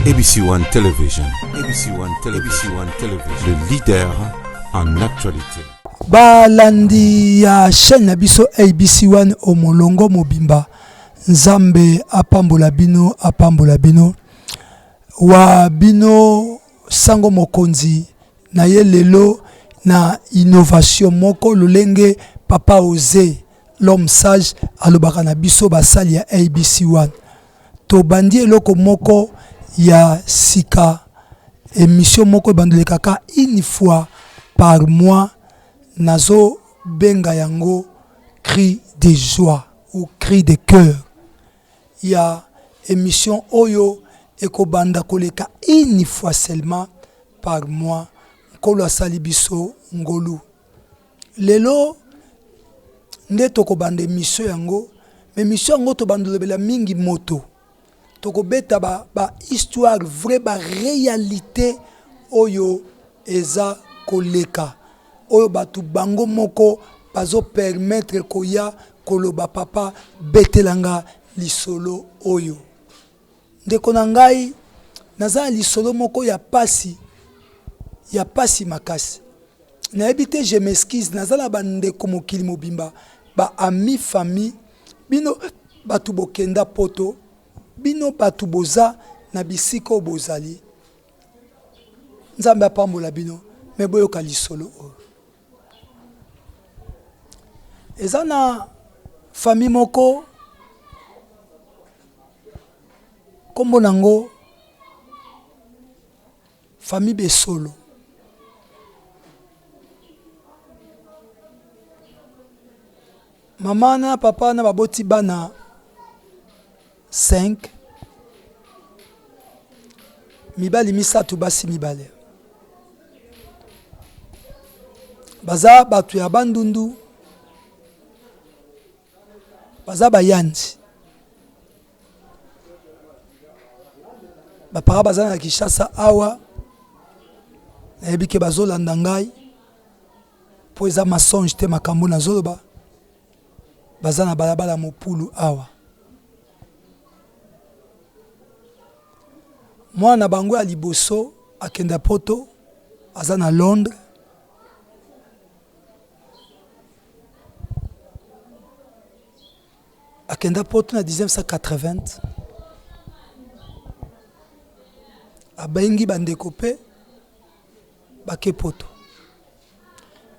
ABC One Television. ABC One Television. ABC One Television. Le leader en actualité. Balandi ya chaîne na biso ABC One omolongo mobimba. Nzambe apambola bino. Wa bino sango mokonzi na ye lelo na innovation moko lolenge papa osé l'homme sage alobaka na biso basali ya ABC One. To bandi eloko moko ya sika émission moko bandole kaka une fois par mois nazo benga yango cri de joie ou cri de cœur. Ya émission oyo ekobanda koleka une fois seulement par mois nkolo asali biso ngolu. Lelo nde tokobanda émission yango, mais émission yango tobandolebela mingi moto. Tokobeta ba histoire vraie ba réalité oyo eza koleka. Oyo batu bango moko bazo permettre koya koloba papa betelanga lisolo oyo. Ndeko na ngai naza lisolo moko ya pasi makasi. Na ebite je m'excuse nazala bandeko mokili mobimba ba ami famille bino batu bokenda poto bino batu boza na bisiko bozali. Nzambe apambola bino me boyoka lisolo oyo. Eza na famille moko kombo nango famille Besolo. Mama na papa na baboti bana 5 mibali misatu basi mibale. Baza batu ya bandundu, baza bayandi. Bapara baza na Kinshasa awa na ebike bazolanda ngai po eza masonge te makambo na zoloba. Baza na balabala mopulu awa. Mwana bango ya liboso akenda poto aza na Londres. Akenda poto na 1980. Abengi bandeko pe bake poto.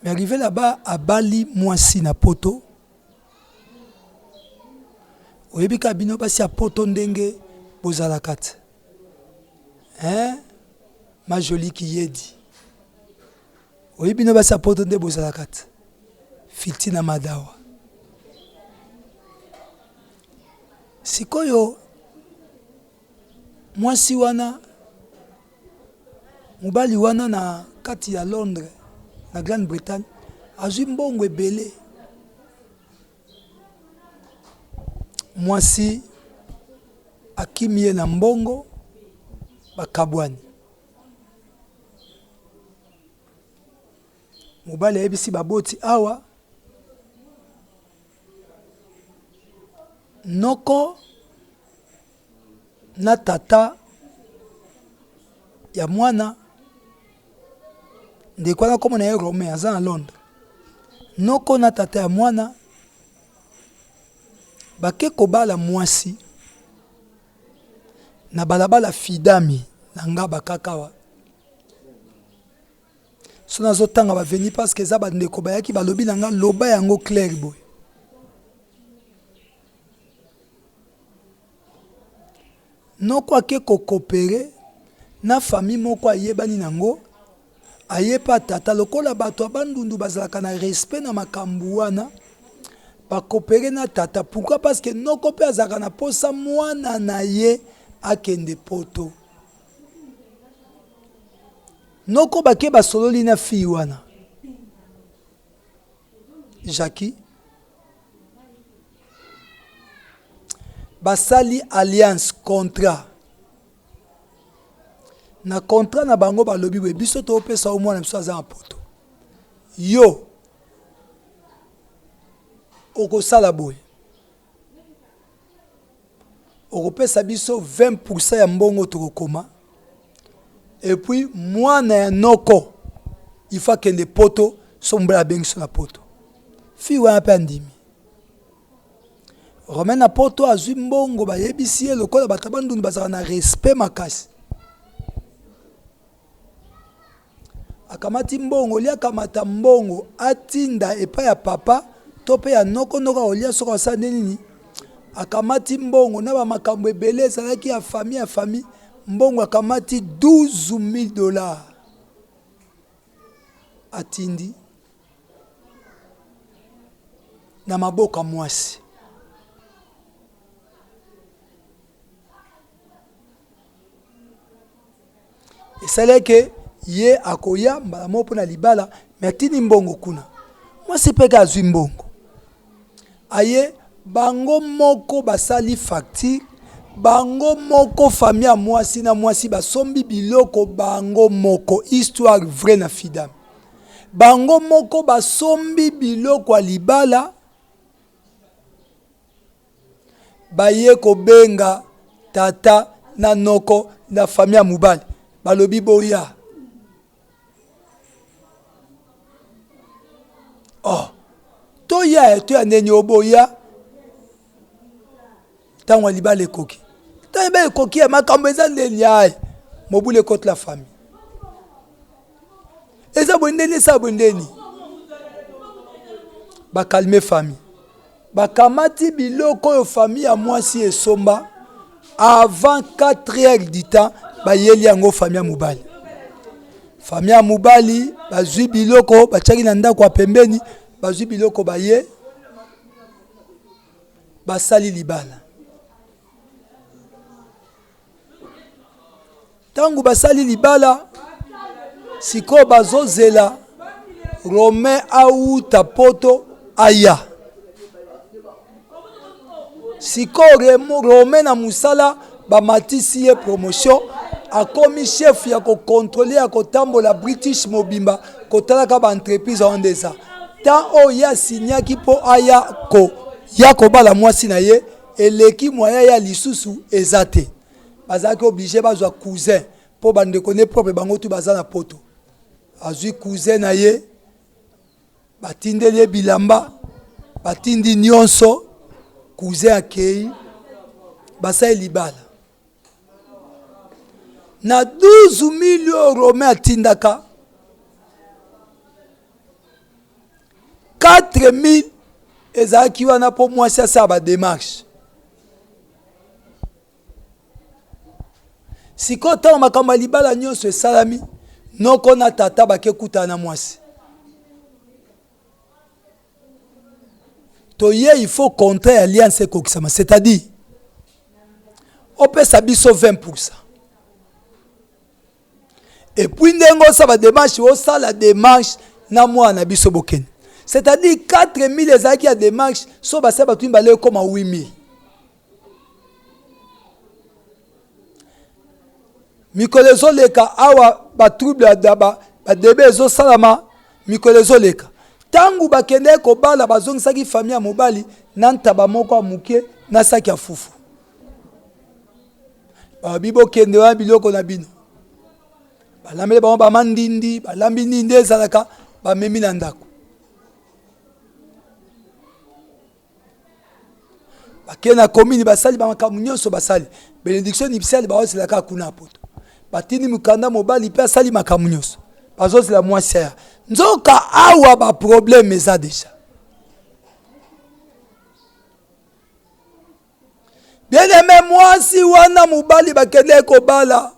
Mais arrivé là-bas abali mwasi na poto. Oyebika bino basi ya poto ndenge bozala kate. Ma jolie qui y dit. Oyebino basi ya poto ndenge bozala kate. Fitina madawa. Sikoyo mwasi wana mubali wana na kati ya Londres na Grande-Bretagne azwi mbongo ebele. Mwasi akimie na mbongo bakabwani. Mubali ebisi baboti awa noko na tata ya mwana ndeko na komo na ye Rome aza na Londres. Noko na tata ya mwana bake kobala mwasi na balabala fidami na nga bakakawa. So nazotanga baveni parce que eza bandeko bayaki balobi na nga loba yango clair boy. Noko ake kokopere na famille moko ayebani nango ayepa tata lokola bato abandundu bazalaka na respect na makambu wana bakopere na tata. Pourquoi? Parce que noko pe azalaka na posa mwana na ye akende poto. Noko bake basololi na fille wana Jackie basali alliance contrat. Na contrat na bango balobi we biso to pesa au mwana biso aza na poto. Yo okosala boye. Okopesa biso 20% ya mbongo tokokoma. et puis mwana ya noko il faut que les poteaux sombre à bengi sur la poto fi wa pe andimi Romain na poto azwi mbongo ba yebisi ye lokola batabandu bazala na respect makasi akamati mbongo lia kamata mbongo atinda epa ya papa to pe ya noko olia soko sa nini akamati mbongo na ba makambo ebele ezalaki ya famille mbongo akamati $12,000 atindi na maboka mwasi esaleke ye akoya mbala moko na libala me atindi mbongo kuna mwasi peka azwi mbongo aye bango moko basali facture bango moko famille ya mwasi na mwasi basombi biloko bango moko histoire vraie na fidam bango moko basombi biloko ya libala baye kobenga tata na noko na famille ya mobali balobi boya toya ndeni oboya tango libala ekoki tango libala ekoki ya makambo eza ndeni aye mobule kote la famille eza bondeni esa bondeni bakalme famille bakamati biloko oyo famille ya mwasi esomba avant 4 heures du temps bayeli yango famille ya mobali famille ya mobali bazwi biloko batiaki na ndako ya pembeni bazwi biloko baye basali libala tangu basali libala siko bazozela Romain auta poto aya siko Romain na musala bamatisi ye promotion akomi chef ya ko contrôler ya kotambola British Mobimba kotalaka ba entreprise en desa tant o ya signaki po aya ko ya ko bala mwasi na ye eleki moya ya lisusu ezate bazaki obligé bazwa cousin po bande connaît propre bango tu bazana poto azwi cousin na ye batindeli bilamba batindi nyonso cousin akei basai libala na 12,000 Romain atindaka 4,000 ezalaki wana po mwasi asala badémarche siko ntango makambo ya libala nyonso esalami noko na tata bakekutana na mwasi toye il faut contrat alliance ekokisama c'est-à-dire opesa biso 20%. Et puis ndenge osala démarche osala démarche na mwana biso bokene c'est-à-dire 4,000 ezalaki ya démarche so basala batu mbale koma 8,000 mikolo ezoleka awa batrouble badebe ezosalama mikolo ezoleka ntango bakende kobala bazongisaki famille ya mobali na ntaba moko ya moke na saki ya fufu babi bokende wana biloko na bino balambeli bango bamandindi balambi ndindi ezalaka bamemi na ndako bakende na komini basali bamakambo nyonso basali bénédiction nipesiali baozelaka kuna poto batindi mukanda mobali mpe asali makambo nyonso bazozela mwasi ya nzoka awa baproblème eza deja bien-aimé mwasi wana mobali bakende kobala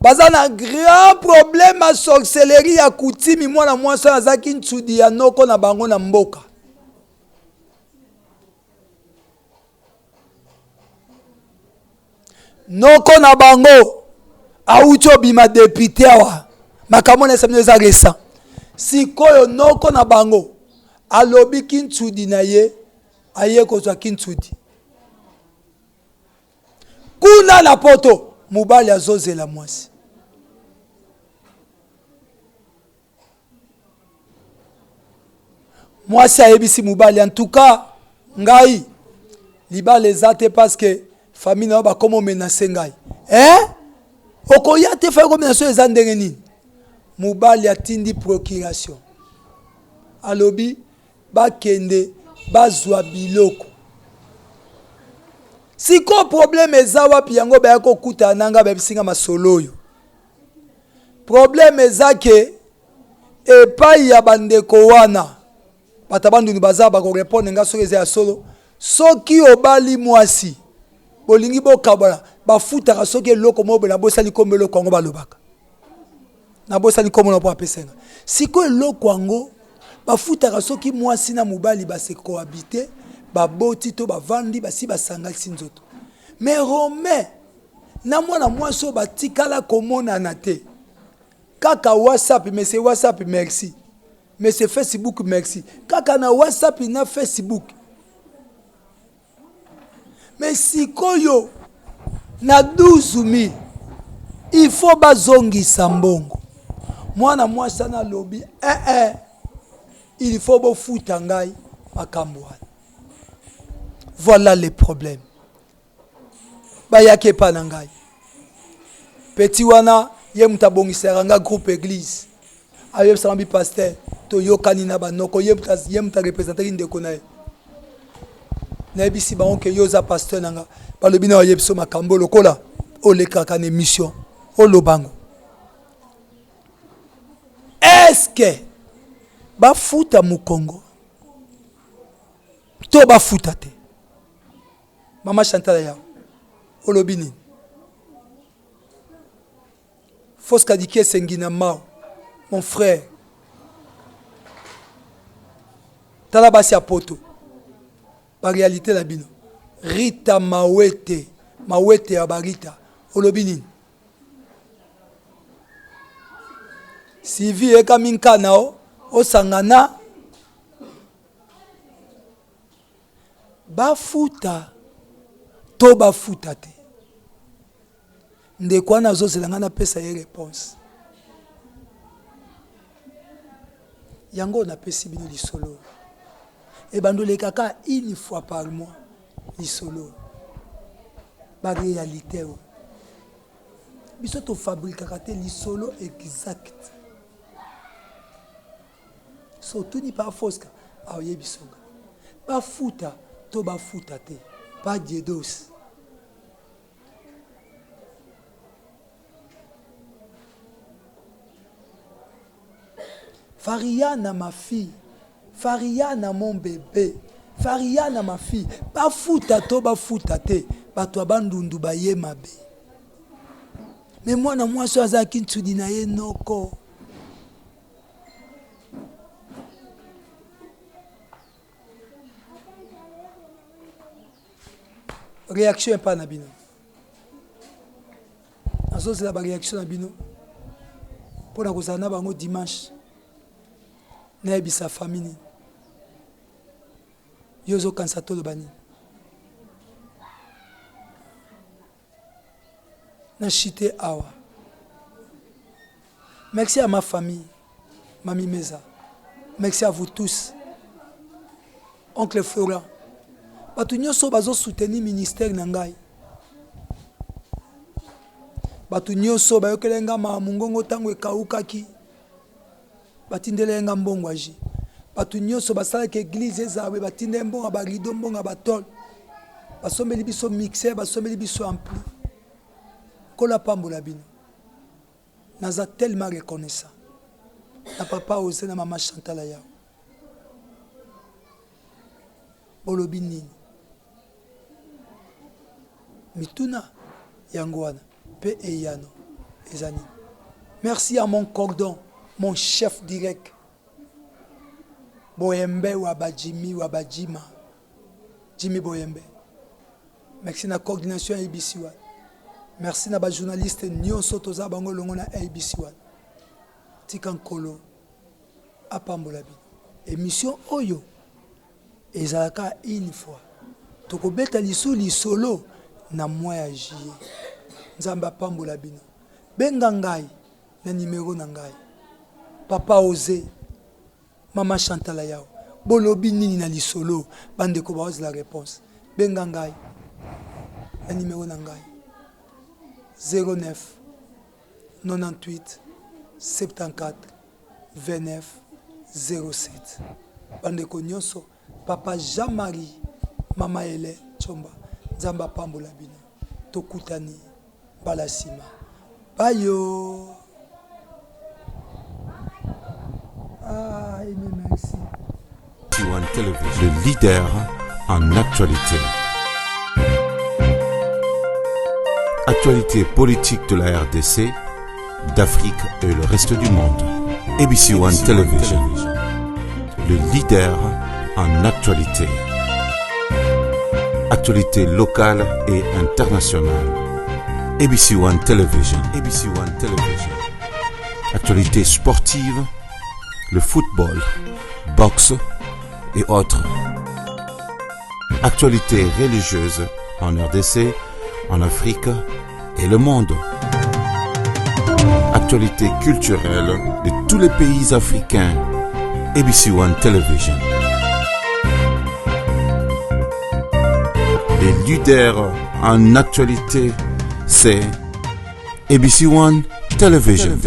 baza na grand problème ya sorcellerie ya kutimi mwana mwasi oyo azalaki nsudi ya noko na bango na mboka noko na bango auti obima député awa makambo na esamino eza récent sikoyo noko na bango alobi kintsudi na ye aye kozwa kintsudi kuna na poto mobali azozela mwasi mwasi ayebisi mobali en tout cas ngai libala eza te parce que famille na yo bakoma omenase ngai okoya te fa combinaison eza ndenge nini mobali atindi procuration alobi bakende bazwa biloko siko problème eza wapi yango baya kokuta nanga babisinga masolo oyo problème eza ke epai ya bandeko wana bata banduni baza bakorepondre nga soki eza ya solo soki obali mwasi bolingi bokabala bafutaka soki eloko moko na bosali kombo eloko yango balobaka na bosali kombo na po apesenga siko eloko yango bafutaka soki mwasi na mobali base cohabiter baboti to bavandi basi basangalisi nzoto mais Romain na mwana mwasi oyo batikala komonana te kaka WhatsApp mais c'est WhatsApp merci mais c'est Facebook merci kaka na WhatsApp na Facebook mais sikoyo na 12 000 il faut bazongisa mbongo mwana mwasi na lobi il faut bofuta ngai makambo wana voilà les problèmes bayake pa na ngai petit wana ye mutabongisera nga groupe église ayo sambi pasteur to yokani na banoko ye muta représenter ndeko na ye na bisi ba onke yoza pasteur nanga balobi na ye biso makambo lokola olekaka na émission olobango est-ce que bafuta mukongo to bafuta te mama Chantal ya olobi nini Foska Dike Sengina Mao mon frère tala basi apoto ba réalité la bino Rita Mawete ya barita olobi nini Sylvie eka minka nao osangana bafuta to bafuta te ndeko wana azozelanga na pesa ye réponse yango napesi bino lisolo ebandolekaka une fois par mois lisolo ba réalité biso tofabrikaka te lisolo exact so tuni pa foska ayebisonga bafuta to bafuta te pas diedos Fariana ma fille, Fariana mon bébé, Fariana ma fille, bafuta to bafuta te, bato abandundu baye mabe. Mais moi na moi so azaki ntudi na ye noko. Réaction pas na bino. Azo c'est la réaction na bino. Pour na kozana bango dimanche. Na ebisa famille. Yozo kansato le bani. Na chité awa. Merci à ma famille, Mami Meza. Merci à vous tous. Oncle Florent. Batu nyoso bazo soutenir ministère na ngai. Batu nyoso bayokelenga ma mungongo tango ekaukaki. Batindelenga mbongo aji. Batu nyoso basala ke église ezawe batinde mbongo ba rido mbongo ba tol. Basombeli biso mixer, basombeli biso ampli. Kola pambola bino. Naza tellement reconnaissant. Na papa osé na maman Chantal ya. Bolobi nini. Mituna Yangwana, P. Eyano, Ezani. Merci à mon cordon, mon chef direct. Boyembe Wabajimi Wabajima. Jimmy Boyembe. Merci à la coordination ABC1. Merci à la journaliste Nyon Sotoza Bango Longona ABC1. Tikankolo Apambolabi. Émission Oyo. Ezalaka une fois. Tokobeta lisuli solo. Na moya jie nzamba pambola bino benga ngai na numéro na ngai papa osé mama Chantal yao bolobi nini na lisolo bande ko baoz la réponse benga ngai na numéro na ngai 09 98 74 29 07. Bandeko nyonso, papa Jean-Marie, mama Ele Chomba, Nzamba Pambola bino. Tokutani balasima. Bayo. Ah, merci. ABC1 Television, le leader en actualité. Actualité politique de la RDC, d'Afrique et le reste du monde. ABC1 Television, le leader en actualité. Actualité locale et internationale. ABC1 Television, ABC1 Television. Actualité sportive, le football, boxe et autres. Actualité religieuse en RDC, en Afrique et le monde. Actualité culturelle de tous les pays africains. ABC1 Television. Les leaders en actualité, c'est ABC1 Television.